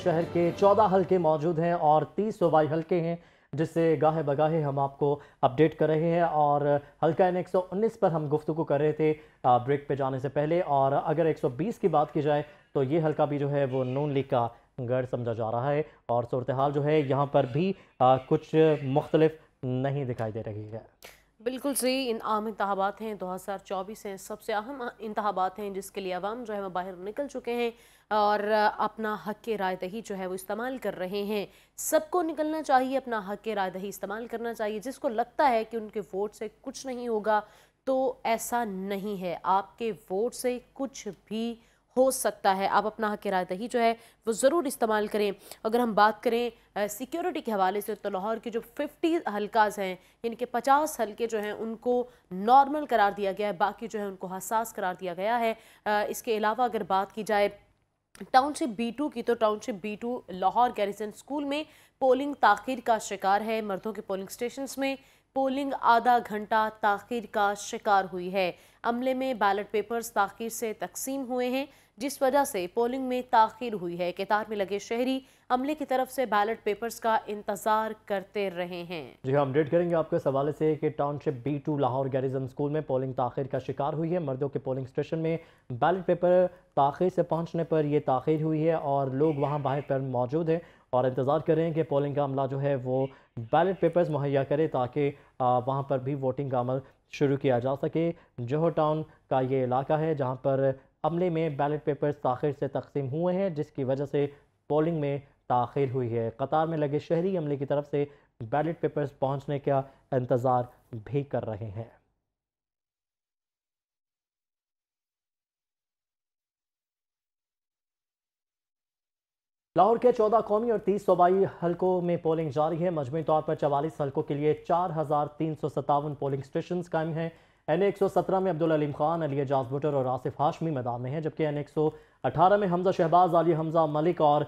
शहर के 14 हलके मौजूद हैं और 30 सूबाई हलके हैं, जिससे गाहे बगाहे हम आपको अपडेट कर रहे हैं। और हल्का N119 पर हम गुफ्तगू कर रहे थे ब्रेक पे जाने से पहले। और अगर 120 की बात की जाए तो ये हल्का भी जो है वो नून लीग का गढ़ समझा जा रहा है और सूरत हाल जो है यहाँ पर भी कुछ मुख्तलिफ नहीं दिखाई दे रही है। बिल्कुल सही। इन आम इंतखाबात हैं, 2024 हैं, सबसे अहम इंतखाबात हैं जिसके लिए अवाम जो है वो बाहर निकल चुके हैं और अपना हक के राय दही जो है वो इस्तेमाल कर रहे हैं। सबको निकलना चाहिए, अपना हक के राय दही इस्तेमाल करना चाहिए। जिसको लगता है कि उनके वोट से कुछ नहीं होगा तो ऐसा नहीं है, आपके वोट से कुछ भी हो सकता है। आप अपना हक राय दही जो है वो ज़रूर इस्तेमाल करें। अगर हम बात करें सिक्योरिटी के हवाले से तो लाहौर के जो 50 हल्काज हैं, यानी कि 50 हल्के जो हैं उनको नॉर्मल करार दिया गया है, बाकी जो है उनको हसास करार दिया गया है। इसके अलावा अगर बात की जाए टाउनशिप B2 की, तो township B2 Lahore garrison school में पोलिंग ताखीर का शिकार है। मर्दों के पोलिंग स्टेशंस में पोलिंग आधा घंटा ताखीर का शिकार हुई है। अमले में बैलेट पेपर्स ताखीर से तकसीम हुए हैं, जिस वजह से पोलिंग में ताखीर हुई है। कतार में लगे शहरी अमले की तरफ से बैलेट पेपर्स का इंतजार करते रहे हैं। जी हाँ, अपडेट करेंगे आपके इस हवाले से कि township B2 Lahore garrison school में पोलिंग ताखीर का शिकार हुई है। मर्दों के पोलिंग स्टेशन में बैलेट पेपर ताखीर से पहुंचने पर यह ताखीर हुई है और लोग वहां बाहर पर मौजूद हैं और इंतज़ार कर रहे हैं कि पोलिंग का अमला जो है वो बैलेट पेपर्स मुहैया करे ताकि वहाँ पर भी वोटिंग का अमल शुरू किया जा सके। जोहर टाउन का ये इलाका है जहाँ पर अमले में बैलेट पेपर्स ताखीर से तकसीम हुए हैं, जिसकी वजह से पोलिंग में ताखीर हुई है। कतार में लगे शहरी अमले की तरफ से बैलेट पेपर्स पहुँचने का इंतज़ार भी कर रहे हैं। लाहौर के 14 कौमी और 30 सूबाई हलकों में पोलिंग जारी है। मजमूई तौर पर 44 हलकों के लिए 4357 पोलिंग स्टेशन कायम हैं। N117 में अब्दुल अलीम खान, अली एजाज भुट्टर और आसिफ हाशमी मैदान में हैं, जबकि N118 में हमजा शहबाज, अली हमजा मलिक और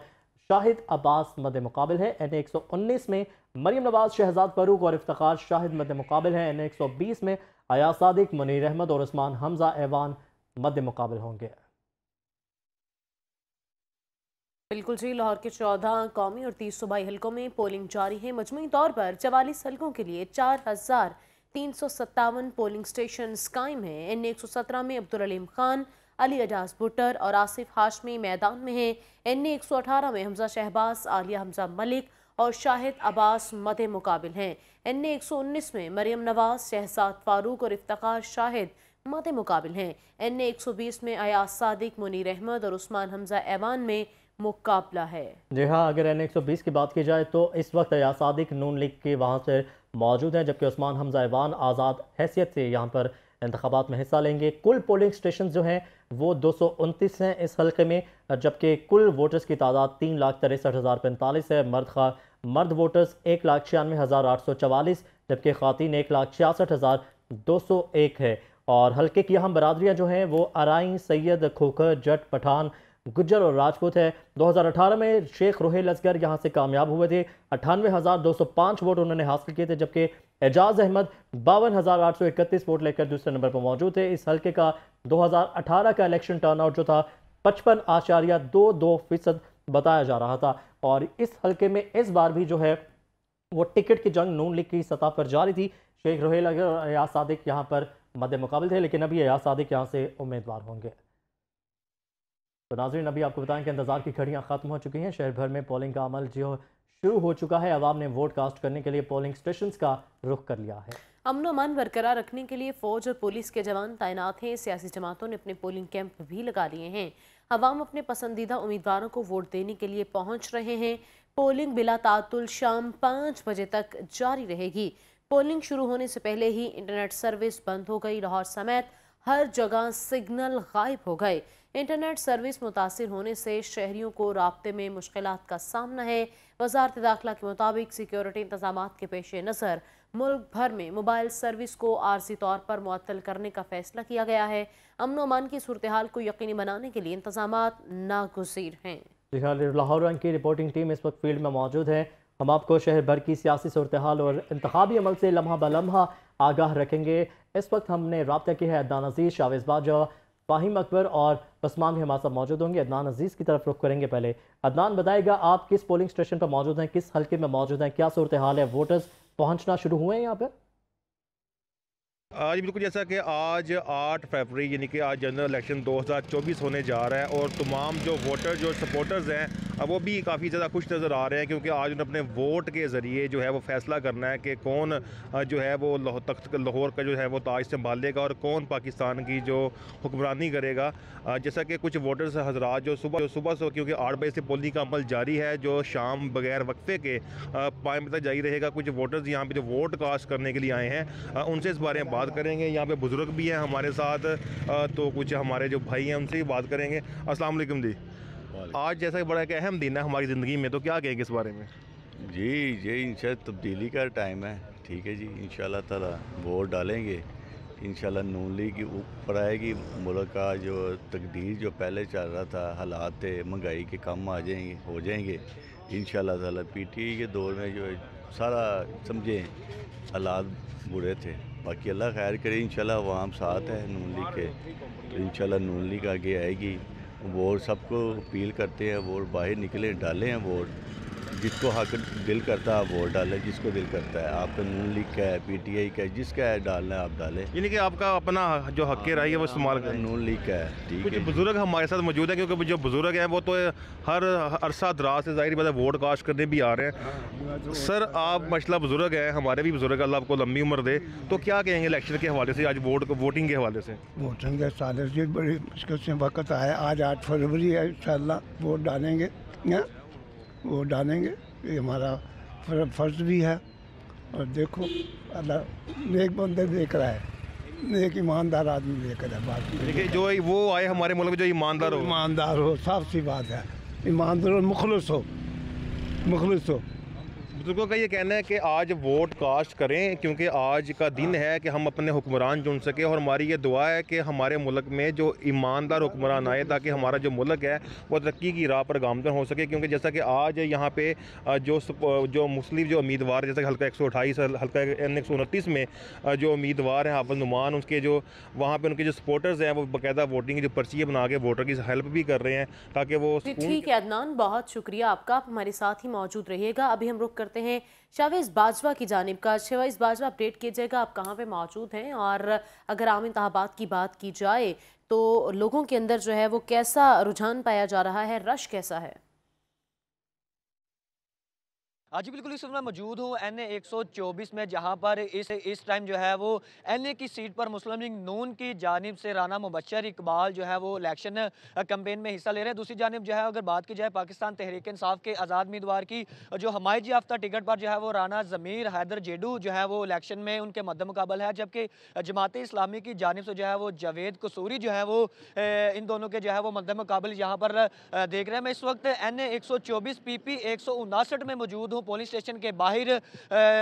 शाहिद अब्बास मद मुकाबिल है। N119 में मरियम नवाज, शहजाद फरूक और इफ्तिखार शाहिद मद मुकाबिल है। N120 में अयाज सादिक, मुनीर अहमद और उस्मान हमजा ऐवान मद मुकाबिल होंगे। बिल्कुल जी। लाहौर के 14 कौमी और 30 सूबाई हलकों में पोलिंग जारी है। मजमूई तौर पर 44 हलकों के लिए 4357 पोलिंग स्टेशन कायम हैं। N117 में अब्दुल अलीम खान, अली एजाज भुट्टर और आसिफ हाशमी मैदान में हैं। N118 में हमजा शहबाज, आलिया हमजा मलिक और शाहिद अब्बास मद मुकाबिल हैं। N119 में मरियम नवाज, शहजाद फारूक और इफ्तिखार शाहिद मद मुकाबिल हैं। N120 में अयाज सादिक, मुनीर अहमद और उस्मान हमजा ऐवान में मुकाबला है। जी हाँ, अगर N120 की बात की जाए तो इस वक्त अयाज सादिक नून लीग के वहाँ से मौजूद हैं, जबकि उस्मान हमजा ऐवान आज़ाद हैसियत से यहाँ पर इंतखाबात में हिस्सा लेंगे। कुल पोलिंग स्टेशन जो हैं वो 229 हैं इस हल्के में, जबकि कुल वोटर्स की तादाद 3,63,045 है। मर्द वोटर्स 1,96,844, जबकि ख़ातीन 1,66,201 है। और हल्के की अहम बरादरियाँ जो हैं वो अराई, सैयद, खोखर, जट, पठान, गुज्जर और राजपूत है। 2018 में शेख रोहेल असगर यहाँ से कामयाब हुए थे। 98,205 वोट उन्होंने हासिल किए थे, जबकि एजाज अहमद 52,831 वोट लेकर दूसरे नंबर पर मौजूद थे। इस हल्के का 2018 का इलेक्शन टर्नआउट जो था 55.22% बताया जा रहा था। और इस हल्के में इस बार भी जो है वो टिकट की जंग नून लीग की सतह पर जारी थी। शेख रोहेल असगर और अयाज सादिक यहाँ पर मद्दे मुकाबले थे, लेकिन अभी अयाज सादिक यहाँ से उम्मीदवार होंगे। तो नाज़रीन, अभी आपको बताएं कि इंतजार की घड़ियां खत्म हो चुकी हैं। शहर भर में पोलिंग का अमल जो शुरू हो चुका है। अवाम ने वोट कास्ट करने के लिए पोलिंग स्टेशन का रुख कर लिया है। अमन अमान बरकरार रखने के लिए फौज और पुलिस के जवान तैनात हैं। सियासी जमातों ने अपने पोलिंग कैंप भी लगा लिए हैं। अवाम अपने पसंदीदा उम्मीदवारों को वोट देने के लिए पहुंच रहे हैं। पोलिंग बिला तातुल शाम 5 बजे तक जारी रहेगी। पोलिंग शुरू होने से पहले ही इंटरनेट सर्विस बंद हो गई। लाहौर समेत हर जगह सिग्नल गायब हो गए। इंटरनेट सर्विस मुतासिर होने से शहरियों को राब्ते में मुश्किलात का सामना है। वजारत दाखिला के मुताबिक सिक्योरिटी इंतजामात के पेश नज़र मुल्क भर में मोबाइल सर्विस को आर्जी तौर पर मुअत्तल करने का फैसला किया गया है। अमन अमान की सूरत हाल को यकीनी बनाने के लिए इंतजामात नागुज़ीर हैं। लाहौर रंग की रिपोर्टिंग टीम इस वक्त फील्ड में मौजूद है। हम आपको शहर भर की सियासी सूरत हाल और इंतखाबी अमल से लम्हा ब लम्हा आगाह रखेंगे। इस वक्त हमने राब्ता की है अद्नान अजीज, शावेज बाजा, फाहिम अकबर और बसमान भी हमारे साथ मौजूद होंगे। अदनान अजीज़ की तरफ रुख करेंगे। पहले अदनान बताएगा, आप किस पोलिंग स्टेशन पर मौजूद हैं, किस हल्के में मौजूद हैं, क्या सूरत हाल है, वोटर्स पहुँचना शुरू हुए हैं यहाँ पर? आज बिल्कुल जैसा कि आज 8 फरवरी यानी कि आज जनरल इलेक्शन 2024 होने जा रहा है और तमाम जो वोटर जो सपोर्टर्स हैं वो भी काफ़ी ज़्यादा खुश नज़र आ रहे हैं, क्योंकि आज उन्हें अपने वोट के ज़रिए जो है वो फैसला करना है कि कौन जो है वो तख्त लाहौर का जो है वो ताज संभालेगा और कौन पाकिस्तान की जो हुक्मरानी करेगा। जैसा कि कुछ वोटर्स हजरात जो सुबह से, क्योंकि 8 बजे से पोलिंग का अमल जारी है, जो शाम बगैर वक्फे के 5 बजे तक जारी रहेगा। कुछ वोटर्स यहाँ पे जो वोट कास्ट करने के लिए आए हैं उनसे इस बारे में बात करेंगे। यहाँ पे बुजुर्ग भी हैं हमारे साथ, तो कुछ हमारे जो भाई हैं उनसे भी बात करेंगे। अस्सलाम वालेकुम जी। आज जैसा कि बड़ा एक अहम दिन है हमारी ज़िंदगी में, तो क्या कहेंगे इस बारे में? जी ये इंशाल्लाह तब्दीली का टाइम है, ठीक है जी। इंशाल्लाह ताला वोट डालेंगे, इंशाल्लाह नून लीग ऊपर आएगी। मुल्क का जो तकदीर जो पहले चल रहा था, हालात थे, महंगाई के कम आ जाएंगे, हो जाएंगे इंशाल्लाह ताला। पीटीआई के दौर में जो सारा समझें हालात बुरे थे, बाकी अल्लाह खैर करे। इंशाल्लाह अवाम साथ है नून लीग के, तो इंशाल्लाह नून लीग आगे आएगी। वोट सबको अपील करते हैं, वोट बाहर निकले, डालें हैं वोट। जिसको हक दिल करता है वोट डालें, जिसको दिल करता है। आपका नून लीग का है, पीटीआई का है, जिसका है डालना है आप डालें। यानी कि आपका अपना जो हक राय है वो इस्तेमाल करें। नून लीग का है, ठीक कुछ है। बुजुर्ग हमारे साथ मौजूद है, क्योंकि जो बुजुर्ग हैं वो तो हर अरसा दराज से ज़ाहिर बात है वोट कास्ट करने भी आ रहे हैं। सर आप माशाल्लाह बुजुर्ग हैं, हमारे भी बुजुर्ग, अल्लाह आपको लंबी उम्र दे, तो क्या कहेंगे इलेक्शन के हवाले से, आज वोटिंग के हवाले से? वोटिंग के साले से बड़ी मुश्किल से वक्त आया। आज 8 फरवरी है, इंशाल्लाह वोट डालेंगे, वोट डालेंगे। ये हमारा फ़र्ज़ भी है। और देखो अल्लाह नेक बंदे देख रहा है, नेक ईमानदार आदमी लेकर है। बात देखिए जो वो आए हमारे मुल्क में जो ईमानदार हो, साफ सी बात है, ईमानदार और मुखलिस हो, मुखलिस हो। बुजुर्गों का ये कहना है कि आज वोट कास्ट करें, क्योंकि आज का दिन है कि हम अपने हुक्मरान चुन सकें। और हमारी ये दुआ है कि हमारे मुल्क में जो ईमानदार हुक्मरान आए, ताकि हमारा जो मुल्क है वो तरक्की की राह पर गामजन हो सके। क्योंकि जैसा कि आज यहाँ पे जो मुस्लिम जो उम्मीदवार, जैसे कि हल्का 128 हल्का N 129 में जो उम्मीदवार हैं हाफिज नुमान, उसके जो वहाँ पर उनके जो सपोर्टर्स हैं वो बाकायदा वोटिंग की जो पर्ची बना के वोटर की हेल्प भी कर रहे हैं, ताकि वो। ठीक है अदनान, बहुत शुक्रिया आपका, आप हमारे साथ ही मौजूद रहिएगा। अभी हम रुक करते हैं शावेज़ बाजवा की जानिब का। शावेज़ बाजवा, अपडेट कीजिएगा आप कहाँ पे मौजूद हैं, और अगर आम इंतखाबात की बात की जाए तो लोगों के अंदर जो है वो कैसा रुझान पाया जा रहा है, रश कैसा है? जी बिल्कुल, इस वक्त मैं मौजूद हूँ NA 124 में, जहाँ पर इस टाइम जो है वो NA की सीट पर मुस्लिम लीग नून की जानिब से राना मुबशर इकबाल जो है वो इलेक्शन कैंपेन में हिस्सा ले रहे हैं। दूसरी जानिब जो है अगर बात की जाए पाकिस्तान तहरीक इंसाफ के आज़ाद उम्मीदवार की, जो हमायत याफ्ता टिकट पर जो है वो राना ज़मीर हैदर जेडू जो है वो इलेक्शन में उनके मद्दे मुकाबल है। जबकि जमात इस्लामी की जानिब से जो है वो जावेद कसूरी जो है वो इन दोनों के जो है वो मद्दे मुकाबल यहाँ पर देख रहे हैं। मैं इस वक्त NA 124 PP 159 में मौजूद हूँ, पुलिस स्टेशन के बाहर।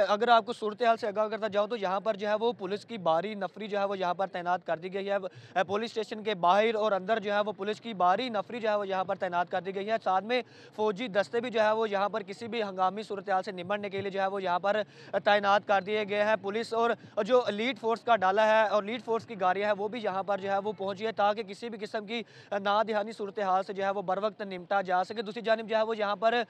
अगर आपको सूरत हाल से आगाह करता जाऊँ तो यहाँ पर जो है वो पुलिस की भारी नफरी जो है वो यहाँ पर तैनात कर दी गई है पुलिस स्टेशन के बाहर, और अंदर जो है वो पुलिस की भारी नफरी जो है वो यहाँ पर तैनात कर दी गई है। साथ में फौजी दस्ते भी जो है वो यहाँ पर किसी भी हंगामी सूरत हाल से निपटने के लिए जो है वो यहाँ पर तैनात कर दिए गए हैं। पुलिस और जो लीड फोर्स का डाला है और लीड फोर्स की गाड़ियाँ हैं वो भी यहाँ पर जो है वो पहुँची है, ताकि किसी भी किस्म की नादिहानी सूरत हाल से जो है वो बर वक्त निपटा जा सके। दूसरी जानिब जो है वो यहाँ पर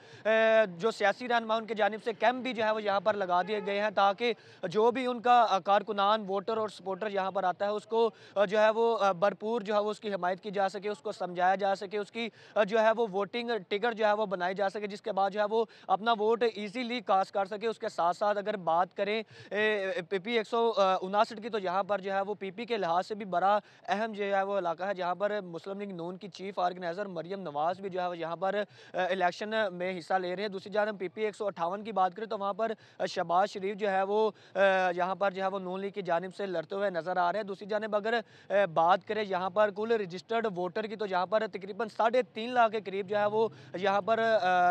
जो सियासी रहनुमा उनके जानिब से कैंप भी जो है वो यहाँ पर लगा दिए गए हैं, ताकि जो भी उनका कारकुनान वोटर और सपोर्टर यहाँ पर आता है उसको जो है वो भरपूर जो है वो उसकी हिमायत की जा सके, उसको समझाया जा सके, उसकी जो है वो वोटिंग टिकट जो है वो बनाई जा सके, जिसके बाद जो है वो अपना वोट ईजीली कास्ट कर सके। उसके साथ साथ अगर बात करें PP 159 की, तो यहाँ पर जो है वो PP के लिहाज से भी बड़ा अहम जो है वो इलाका है, जहाँ पर मुस्लिम लीग नून की चीफ ऑर्गेनाइजर मरियम नवाज भी जो है वो यहाँ पर इलेक्शन में हिस्सा ले रहे हैं। दूसरी जानब PP 158 की बात करें तो वहाँ पर शहबाज शरीफ जो है वो यहाँ पर जो है वो नून लीग की जानिब से लड़ते हुए नजर आ रहे हैं। दूसरी जानब अगर बात करें यहाँ पर कुल रजिस्टर्ड वोटर की, तो यहाँ पर तकरीबन 3.5 लाख के करीब जो है वो यहाँ पर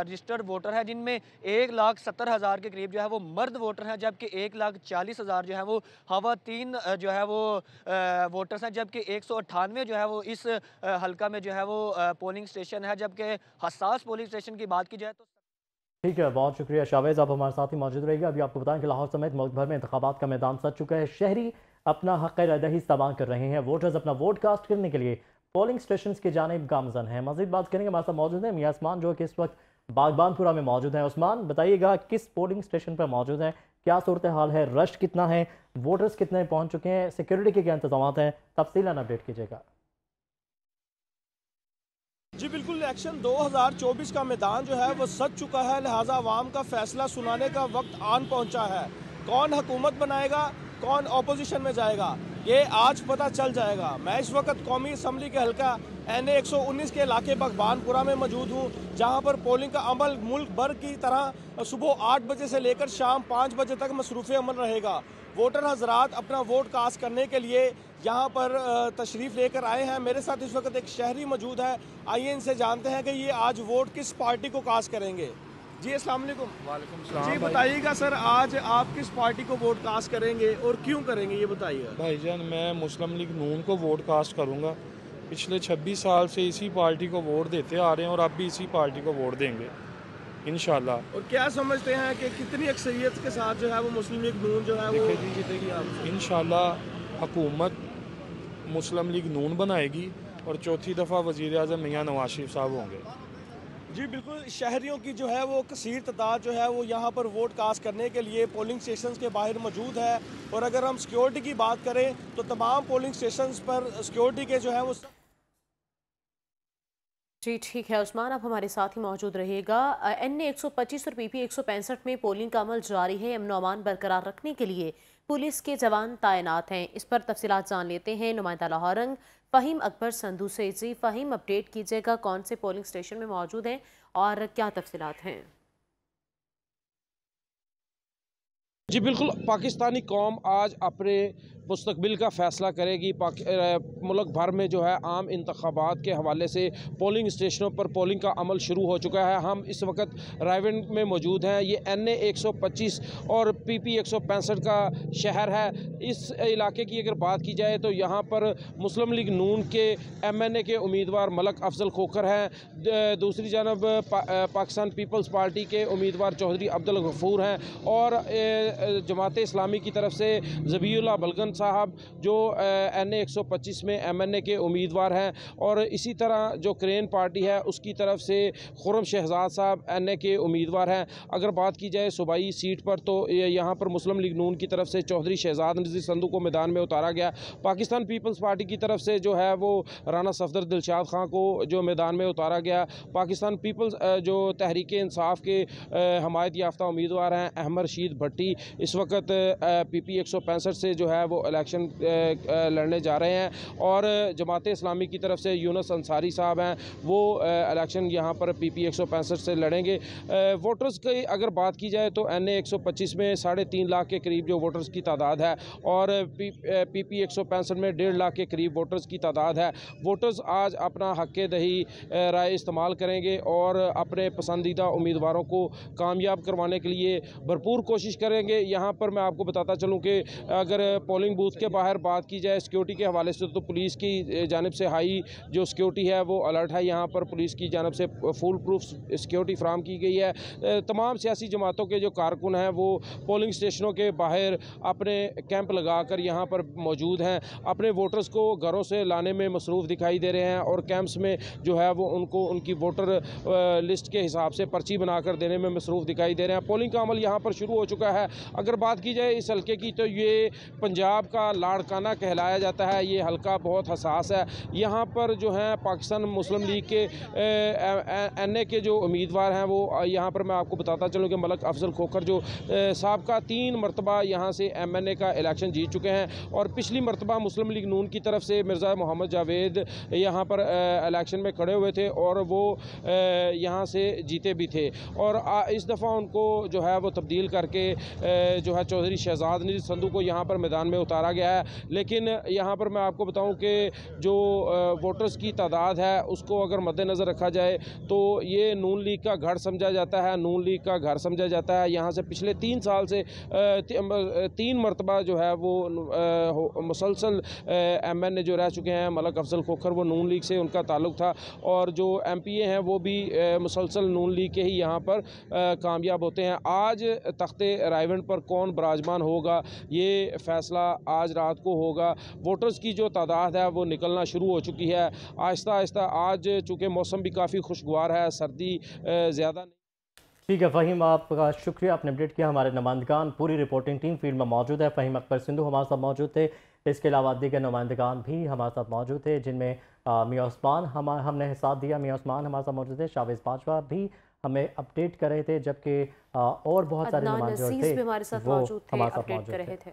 रजिस्टर्ड वोटर है, जिनमें 1,70,000 के करीब जो है वो मर्द वोटर हैं, जबकि 1,40,000 जो है वो खवातीन जो है वो वोटर्स हैं। जबकि 198 जो है वो इस हल्का में जो है वो पोलिंग स्टेशन है। जबकि हसास पोलिंग स्टेशन की बात की जाए तो ठीक है, बहुत शुक्रिया शावेज़, आप हमारे साथ ही मौजूद रहेगा। अभी आपको बताएं कि लाहौर समेत मुल्क भर में इंतखाबात का मैदान सज चुका है। शहरी अपना हक़ राय दही इस्तेमाल कर रहे हैं। वोटर्स अपना वोट कास्ट करने के लिए पोलिंग स्टेशन की जानिब गामजन है। मजीद बात करेंगे, हमारे साथ मौजूद है मियां उस्मान जो कि इस वक्त बागबानपुरा में मौजूद है। उस्मान, बताइएगा किस पोलिंग स्टेशन पर मौजूद है, क्या सूरत हाल है, रश कितना है, वोटर्स कितने पहुंच चुके हैं, सिक्योरिटी के क्या इंतजाम हैं, तफसीलन अपडेट कीजिएगा। जी बिल्कुल, इलेक्शन 2024 का मैदान जो है वो सज चुका है, लिहाजा आवाम का फैसला सुनाने का वक्त आन पहुंचा है। कौन हुकूमत बनाएगा, कौन ऑपोजिशन में जाएगा, ये आज पता चल जाएगा। मैं इस वक्त कौमी असम्बली के हल्का NA 119 के इलाके बागबानपुरा में मौजूद हूँ, जहाँ पर पोलिंग का अमल मुल्क भर की तरह सुबह 8 बजे से लेकर शाम 5 बजे तक मसरूफ़ अमल रहेगा। वोटर हजरात अपना वोट कास्ट करने के लिए यहाँ पर तशरीफ़ लेकर आए हैं। मेरे साथ इस वक्त एक शहरी मौजूद है, आइए इनसे जानते हैं कि ये आज वोट किस पार्टी को कास्ट करेंगे। जी अस्सलाम वालेकुम। वालेकुम सलाम। जी बताइएगा सर, आज आप किस पार्टी को वोट कास्ट करेंगे और क्यों करेंगे, ये बताइएगा। भाईजान, मैं मुस्लिम लीग नून को वोट कास्ट करूंगा। पिछले 26 साल से इसी पार्टी को वोट देते आ रहे हैं और अब भी इसी पार्टी को वोट देंगे इंशाल्लाह। और क्या समझते हैं कि कितनी अक्सरियत के साथ जो है वो मुस्लिम लीग नून जो है वो जीतेगी आप? इंशाल्लाह हुकूमत मुस्लिम लीग नून बनाएगी और चौथी दफ़ा वज़ीर आज़म मियां नवाज शरीफ साहब होंगे। जी बिल्कुल, शहरियों की जो है वो कसीर तादाद जो है वो यहाँ पर वोट कास्ट करने के लिए पोलिंग स्टेशंस के बाहर मौजूद है। और अगर हम सिक्योरिटी की बात करें तो तमाम पोलिंग स्टेशंस पर सिक्योरिटी के जो है वो जी ठीक है उस्मान, आप हमारे साथ ही मौजूद रहिएगा। NA 125 और PP 165 में पोलिंग का अमल जारी है। अमन अमान बरकरार रखने के लिए पुलिस के जवान तैनात हैं। इस पर तफसीलात जान लेते हैं नुमाइंदा लाहौरंग फ़हीम अकबर संधू से। जी फ़हीम, अपडेट कीजिएगा, कौन से पोलिंग स्टेशन में मौजूद हैं और क्या तफसीलात हैं? जी बिल्कुल, पाकिस्तानी कौम आज अपने मुस्तकबिल का फ़ैसला करेगी। मुल्क भर में जो है आम इंतखाबात के हवाले से पोलिंग स्टेशनों पर पोलिंग का अमल शुरू हो चुका है। हम इस वक्त रायवेंड में मौजूद हैं। ये NA 125 और PP 165 का शहर है। इस इलाके की अगर बात की जाए तो यहाँ पर मुस्लिम लीग नून के MNA के उम्मीदवार मलक अफजल खोखर हैं, दूसरी जानब पाकिस्तान पीपल्स पार्टी के उम्मीदवार चौधरी अब्दुल गफूर हैं और जमात इस्लामी की तरफ से ज़बीउल्लाह बलगन साहब जो NA 125 में MNA के उम्मीदवार हैं। और इसी तरह जो क्रेन पार्टी है उसकी तरफ से खुर्रम शहजाद साहब NA के उम्मीदवार हैं। अगर बात की जाए सूबाई सीट पर तो यहाँ पर मुस्लिम लीग नून की तरफ से चौधरी शहजाद नज़ीर संधू को मैदान में उतारा गया। पाकिस्तान पीपल्स पार्टी की तरफ से जो है वो राना सफदर दिलशाद खां को जो मैदान में उतारा गया। पाकिस्तान पीपल्स जो तहरीक इंसाफ के हमायत याफ्ता उम्मीदवार हैं अहमद रशीद भट्टी, इस वक्त PP 165 से जो है वो इलेक्शन लड़ने जा रहे हैं। और जमात इस्लामी की तरफ से यूनुस अंसारी साहब हैं, वो इलेक्शन यहाँ पर PP 165 से लड़ेंगे। वोटर्स की अगर बात की जाए तो NA 125 में 3.5 लाख के करीब जो वोटर्स की तादाद है और PP 165 में 1.5 लाख के करीब वोटर्स की तादाद है। वोटर्स आज अपना हक़ दही राय इस्तेमाल करेंगे और अपने पसंदीदा उम्मीदवारों को कामयाब करवाने के लिए भरपूर कोशिश करेंगे। यहाँ पर मैं आपको बताता चलूँ कि अगर पोलिंग बूथ के बाहर बात की जाए सिक्योरिटी के हवाले से तो पुलिस की जानिब से हाई जो सिक्योरिटी है वो अलर्ट है। यहाँ पर पुलिस की जानिब से फुल प्रूफ सिक्योरिटी फ्राहम की गई है। तमाम सियासी जमातों के जो कारकुन हैं वो पोलिंग स्टेशनों के बाहर अपने कैंप लगाकर यहाँ पर मौजूद हैं, अपने वोटर्स को घरों से लाने में मसरूफ़ दिखाई दे रहे हैं और कैंप्स में जो है वो उनको उनकी वोटर लिस्ट के हिसाब से पर्ची बनाकर देने में मसरूफ़ दिखाई दे रहे हैं। पोलिंग का अमल यहाँ पर शुरू हो चुका है। अगर बात की जाए इस हल्के की तो ये पंजाब का लाड़काना कहलाया जाता है। ये हल्का बहुत हसास है। यहाँ पर जो है पाकिस्तान मुस्लिम लीग के NA के जो उम्मीदवार हैं वो यहाँ पर मैं आपको बताता चलूँ कि मलक अफजल खोखर जो साबका 3 मरतबा यहाँ से MNA का इलेक्शन जीत चुके हैं और पिछली मरतबा मुस्लिम लीग नून की तरफ से मिर्ज़ा मोहम्मद जावेद यहाँ पर इलेक्शन में खड़े हुए थे और वो यहाँ से जीते भी थे। और इस दफ़ा उनको जो है वो तब्दील करके जो है चौधरी शहजाद नज़ीर संधू को यहाँ पर मैदान में उतारा गया है। लेकिन यहाँ पर मैं आपको बताऊँ कि जो वोटर्स की तादाद है उसको अगर मद्देनज़र रखा जाए तो ये नून लीग का घर समझा जाता है, नून लीग का घर समझा जाता है। यहाँ से पिछले 3 साल से 3 मरतबा जो है वो मुसलसल MNA जो रह चुके हैं मलक अफजल खोखर, वो नून लीग से उनका ताल्लुक़ था और जो MPA हैं वो भी मुसलसल नून लीग के ही यहाँ पर कामयाब होते हैं। आज तख्ते रायवेंड पर कौन बराजमान होगा ये फ़ैसला आज रात को होगा। वोटर्स की जो तादाद है वो निकलना शुरू हो चुकी है आहिस्ता आहिस्ता। आज चूँकि मौसम भी काफ़ी खुशगवार है, सर्दी ज़्यादा नहीं। ठीक है फ़हीम, आपका शुक्रिया, आपने अपडेट किया। हमारे नुमाइंदगान, पूरी रिपोर्टिंग टीम फील्ड में मौजूद है। फ़हीम अकबर सिंधु हमारे साथ मौजूद थे। इसके अलावा दीगर नुमाइंदगान भी हमारे साथ मौजूद थे, जिनमें मियां उस्मान हमने साथ दिया। मियां उस्मान हमारे साथ मौजूद थे, शावेज़ बाजवा भी हमें अपडेट कर रहे थे, जबकि और बहुत सारे नुमाइंदे थे हमारे साथ मौजूद थे, अपडेट कर रहे थे।